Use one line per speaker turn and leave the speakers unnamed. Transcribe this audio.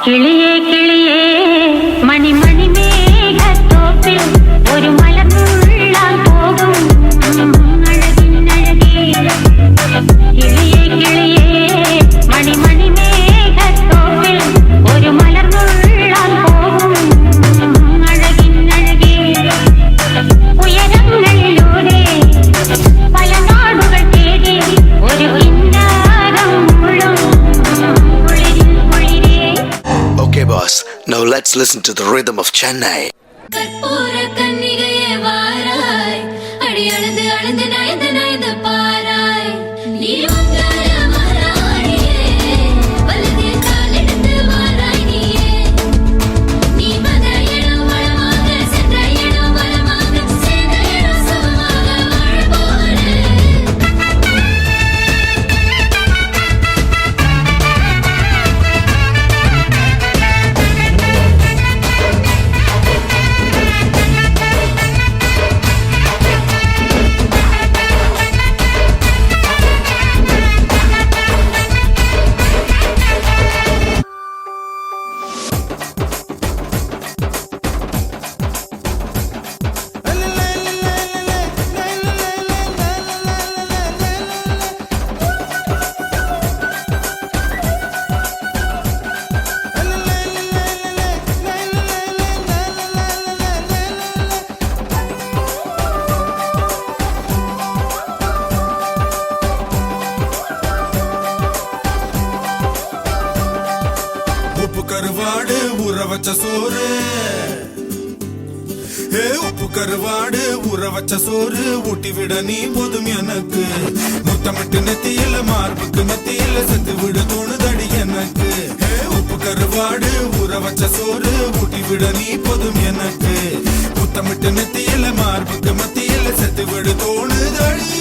கிளியே கிளியே மணி மணி மேகத்தோப்பில் ஒரு மலர் உள்ளால் போகும் அழகின் அழகே. கிளியே கிளியே மணி மணி மேகத்தோப்பில் ஒரு மலர் உள்ளால் போகும் அழகின் அழகே. உயரங்களிலூரே பல நாடுகள் தேடி ஒரு
Okay, boss. Now let's listen to the rhythm of Chennai.
கருவாடு ஊற வச்ச சோறு, உப்பு கருவாடு ஊற வச்ச சோறு ஊட்டி விட நீ போதும் எனக்கு. முத்தமிட்டு நெத்தியில மார்புக்கு மத்தியில செத்து விட தோணுதடி எனக்கு. உப்பு கருவாடு ஊற வச்ச சோறு ஊட்டி விட நீ போதும் எனக்கு. முத்தமிட்டு நெத்தியில மார்புக்கு மத்தியில செத்து விட தோணுதடி.